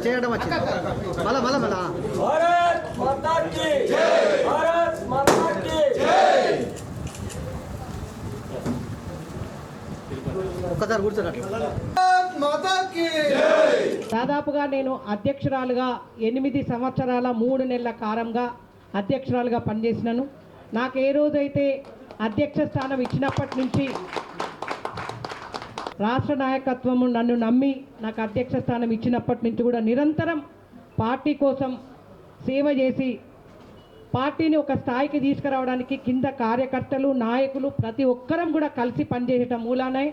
చేయడం వచ్చింది ఒక్కసారి కూర్చోనట్లు. దాదాపుగా నేను అధ్యక్షురాలుగా 8 సంవత్సరాల 3 నెలల కాలంగా అధ్యక్షురాలుగా పనిచేసినాను. నాకు ఏ రోజైతే అధ్యక్ష స్థానం ఇచ్చినప్పటి నుంచి రాష్ట్ర నాయకత్వము నన్ను నమ్మి నాకు అధ్యక్ష స్థానం ఇచ్చినప్పటి నుంచి కూడా నిరంతరం పార్టీ కోసం సేవ చేసి పార్టీని ఒక స్థాయికి తీసుకురావడానికి కింద కార్యకర్తలు నాయకులు ప్రతి ఒక్కరం కూడా కలిసి పనిచేయటం మూలానే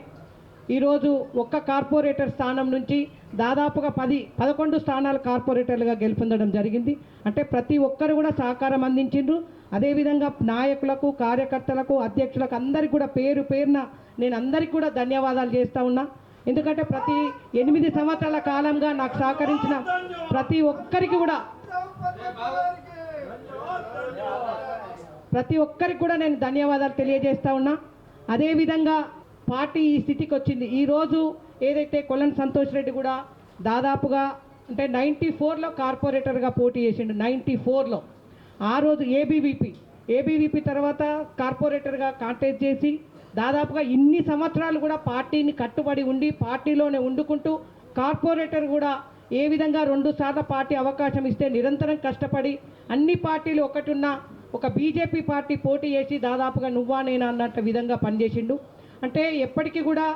ఈరోజు ఒక్క కార్పొరేటర్ స్థానం నుంచి దాదాపుగా 10-11 స్థానాలు కార్పొరేటర్లుగా గెలుపొందడం జరిగింది. అంటే ప్రతి ఒక్కరు కూడా సహకారం అందించిండ్రు. అదేవిధంగా నాయకులకు కార్యకర్తలకు అధ్యక్షులకు అందరికీ కూడా పేరు పేరున నేను అందరికీ కూడా ధన్యవాదాలు చేస్తూ ఉన్నా. ఎందుకంటే ప్రతి 8 సంవత్సరాల కాలంగా నాకు సహకరించిన ప్రతి ఒక్కరికి కూడా నేను ధన్యవాదాలు తెలియజేస్తూ ఉన్నా. అదేవిధంగా పార్టీ ఈ స్థితికి వచ్చింది. ఈరోజు ఏదైతే కొల్లని సంతోష్ రెడ్డి కూడా దాదాపుగా అంటే 94లో కార్పొరేటర్గా పోటీ చేసిండు. 94లో ఆ రోజు ఏబీవీపీ తర్వాత కార్పొరేటర్గా కాంటెస్ట్ చేసి దాదాపుగా ఇన్ని సంవత్సరాలు కూడా పార్టీని కట్టుబడి ఉండి పార్టీలోనే ఉండుకుంటూ కార్పొరేటర్ కూడా ఏ విధంగా 2 సార్లు పార్టీ అవకాశం ఇస్తే నిరంతరం కష్టపడి అన్ని పార్టీలు ఒక బీజేపీ పార్టీ పోటీ చేసి దాదాపుగా నువ్వా నేనా అన్నట్టు విధంగా పనిచేసిండు. అంటే ఎప్పటికీ కూడా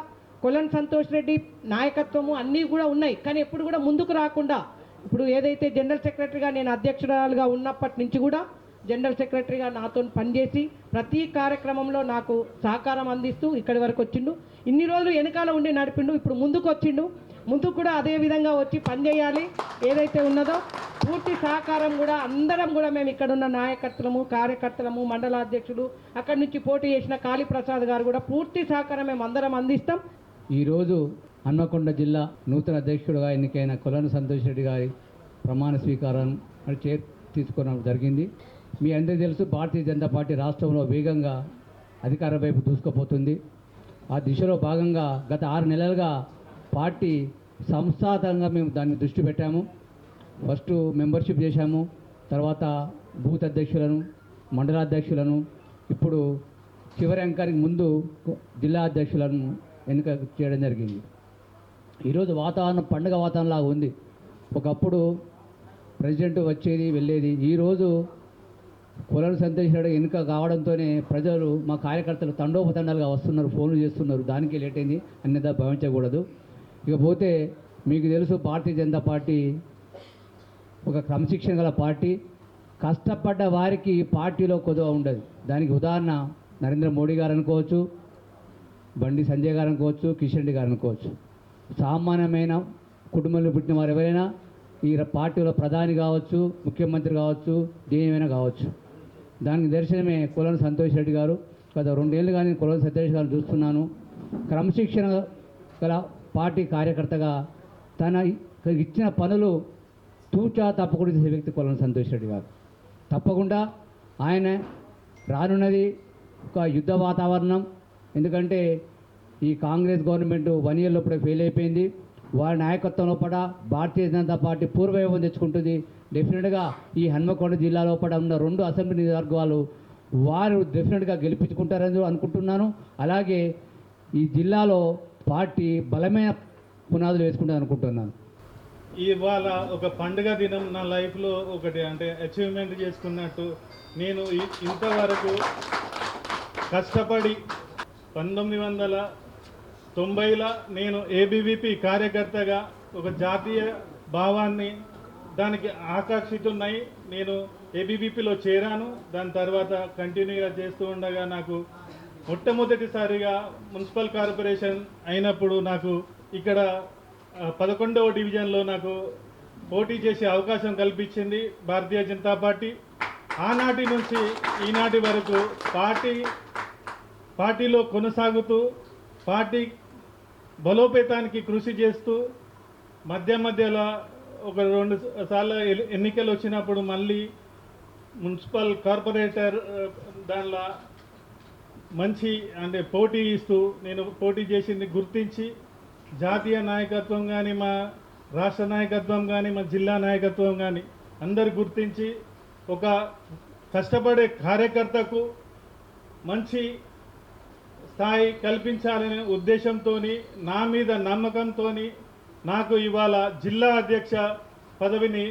కొల్లని సంతోష్ రెడ్డి నాయకత్వము అన్నీ కూడా ఉన్నాయి. కానీ ఎప్పుడు కూడా ముందుకు రాకుండా ఇప్పుడు ఏదైతే జనరల్ సెక్రటరీగా నేను అధ్యక్షురాలుగా ఉన్నప్పటి నుంచి కూడా జనరల్ సెక్రటరీగా నాతో పనిచేసి ప్రతి కార్యక్రమంలో నాకు సహకారం అందిస్తూ ఇక్కడి వరకు వచ్చిండు. ఇన్ని రోజులు వెనకాల ఉండి నడిపిండు. ఇప్పుడు ముందుకు వచ్చిండు. ముందుకు కూడా అదే విధంగా వచ్చి పనిచేయాలి. ఏదైతే ఉన్నదో పూర్తి సహకారం కూడా అందరం కూడా మేము ఇక్కడ ఉన్న నాయకత్వము కార్యకర్తలము మండలాధ్యక్షులు అక్కడి నుంచి పోటీ చేసిన కాళీప్రసాద్ గారు కూడా పూర్తి సహకారం మేము అందరం అందిస్తాం. ఈరోజు హన్మకొండ జిల్లా నూతన అధ్యక్షుడిగా ఎన్నికైన కొల్లని సంతోష్ రెడ్డి గారి ప్రమాణ స్వీకారం తీసుకోవడం జరిగింది. మీ అందరికీ తెలుసు భారతీయ జనతా పార్టీ రాష్ట్రంలో వేగంగా అధికారం వైపు దూసుకుపోతుంది. ఆ దిశలో భాగంగా గత 6 నెలలుగా పార్టీ సంస్థాగతంగా మేము దాన్ని దృష్టి పెట్టాము. ఫస్ట్ మెంబర్షిప్ చేశాము, తర్వాత బూత్ అధ్యక్షులను మండలాధ్యక్షులను ఇప్పుడు చివరి అంకానికి ముందు జిల్లా అధ్యక్షులను ఎన్నిక చేయడం జరిగింది. ఈరోజు వాతావరణం పండుగ వాతావరణంలాగా ఉంది. ఒకప్పుడు ప్రెసిడెంట్ వచ్చేది వెళ్ళేది. ఈరోజు కొల్లని సంతోష్ రెడ్డి ఎన్నిక కావడంతోనే ప్రజలు మా కార్యకర్తలు తండోపతండాలుగా వస్తున్నారు, ఫోన్లు చేస్తున్నారు. దానికి లేట్ అయింది అన్నిదా భావించకూడదు. ఇకపోతే మీకు తెలుసు భారతీయ జనతా పార్టీ ఒక క్రమశిక్షణ గల పార్టీ. కష్టపడ్డ వారికి పార్టీలో కొదవ ఉండదు. దానికి ఉదాహరణ నరేంద్ర మోడీ గారు అనుకోవచ్చు, బండి సంజయ్ గారు అనుకోవచ్చు, కిషన్ రెడ్డి గారు అనుకోవచ్చు. సామాన్యమైన కుటుంబంలో పుట్టిన వారు ఎవరైనా ఈ పార్టీలో ప్రధాని కావచ్చు, ముఖ్యమంత్రి కావచ్చు, దేనిమైనా కావచ్చు. దానికి దర్శనమే కొల్లని సంతోష్ రెడ్డి గారు. గత 2 ఏళ్ళుగా నేను కొల్లని సంతోష్ గారిని చూస్తున్నాను. క్రమశిక్షణ గల పార్టీ కార్యకర్తగా తన ఇచ్చిన పనులు తూచా తప్పకుండా చేసే వ్యక్తి కొల్లని సంతోష్ రెడ్డి గారు. తప్పకుండా ఆయన రానున్నది ఒక యుద్ధ వాతావరణం. ఎందుకంటే ఈ కాంగ్రెస్ గవర్నమెంట్ 1 ఇయర్ లోపల ఫెయిల్ అయిపోయింది. వారి నాయకత్వం లోపల భారతీయ జనతా పార్టీ పూర్వవైభవం తెచ్చుకుంటుంది. డెఫినెట్గా ఈ హన్మకొండ జిల్లా లోపల ఉన్న 2 అసెంబ్లీ నియోజకవర్గాలు వారు డెఫినెట్గా గెలిపించుకుంటారని అనుకుంటున్నాను. అలాగే ఈ జిల్లాలో పార్టీ బలమైన పునాదులు వేసుకుంటుంది అనుకుంటున్నాను. ఇవాళ ఒక పండుగ దినం నా లైఫ్లో ఒకటి అంటే అచీవ్మెంట్ చేసుకున్నట్టు. నేను ఇంతవరకు కష్టపడి 1990ల నేను ఏబీవీపీ కార్యకర్తగా ఒక జాతీయ భావాన్ని దానికి ఆకర్షితున్నాయి. నేను ఏబీవీపీలో చేరాను. దాని తర్వాత కంటిన్యూగా చేస్తూ ఉండగా నాకు మొట్టమొదటిసారిగా మున్సిపల్ కార్పొరేషన్ అయినప్పుడు నాకు ఇక్కడ 11వ డివిజన్లో నాకు పోటీ చేసే అవకాశం కల్పించింది భారతీయ జనతా పార్టీ. ఆనాటి నుంచి ఈనాటి వరకు పార్టీలో కొనసాగుతూ పార్టీ బలోపేతానికి కృషి చేస్తూ మధ్యలో ఒక 2 సార్లు ఎన్నికలు వచ్చినప్పుడు మళ్ళీ మున్సిపల్ కార్పొరేటర్ దానిలో మంచి అంటే పోటీ ఇస్తూ నేను పోటీ చేసింది గుర్తించి జాతీయ నాయకత్వం కానీ మా రాష్ట్ర నాయకత్వం కానీ మా జిల్లా నాయకత్వం కానీ అందరు గుర్తించి ఒక కష్టపడే కార్యకర్తకు మంచి స్థాయి కల్పించాలనే ఉద్దేశంతో నా మీద నమ్మకంతో నాకు ఇవాళ జిల్లా అధ్యక్ష పదవిని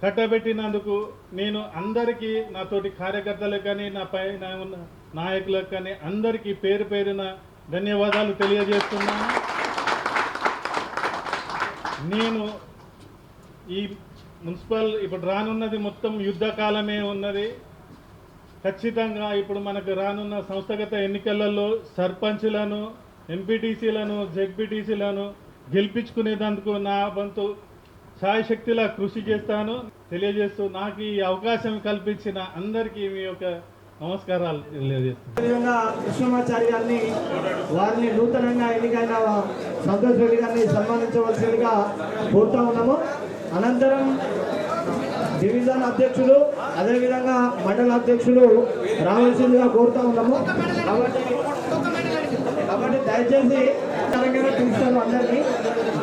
కట్టబెట్టినందుకు నేను అందరికీ నాతోటి కార్యకర్తలకు కానీ నా పైన ఉన్న నాయకులకు కానీ అందరికీ పేరు పేరున ధన్యవాదాలు తెలియజేస్తున్నాను. నేను ఈ మున్సిపల్ ఇప్పుడు రానున్నది మొత్తం యుద్ధకాలమే ఉన్నది. ఖచ్చితంగా ఇప్పుడు మనకు రానున్న సంస్థాగత ఎన్నికలలో సర్పంచులను, ఎంపీటీసీలను, జెడ్పీటీసీలను గెలిపించుకునేందుకు నా వంతు శాయశక్తిలా కృషి చేస్తాను తెలియజేస్తూ నాకు ఈ అవకాశం కల్పించిన అందరికీ మీ యొక్క నమస్కారాలు తెలియజేస్తున్నాను. అదేవిధంగా కృష్ణమాచారి గారిని వారిని నూతనంగా ఎన్నికైన సంతోష్ రెడ్డి గారిని సన్మానించవలసిందిగా కోరుతా ఉన్నాము. అనంతరం డివిజన్ అధ్యక్షులు అదేవిధంగా మండల అధ్యక్షులు రావాల్సిందిగా కోరుతా ఉన్నాము. కాబట్టి దయచేసి తెలంగాణ పిలుస్తాను అందరినీ.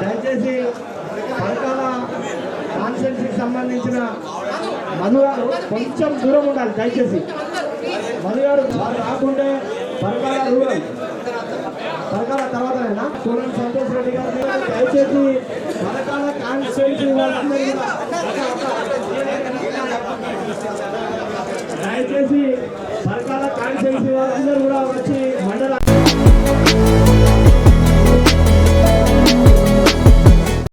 దయచేసి పరకాల కాన్స్టిట్యున్సీకి సంబంధించిన మధు గారు కొంచెం దూరం ఉండాలి. దయచేసి మధు గారు వారు రాకుంటే పరకాల రూరల్ పరకాల తర్వాతనైనా చూడండి. సంతోష్ రెడ్డి గారు దయచేసి పరకాల కాన్స్టిట్యున్సీ వాళ్ళందరూ కూడా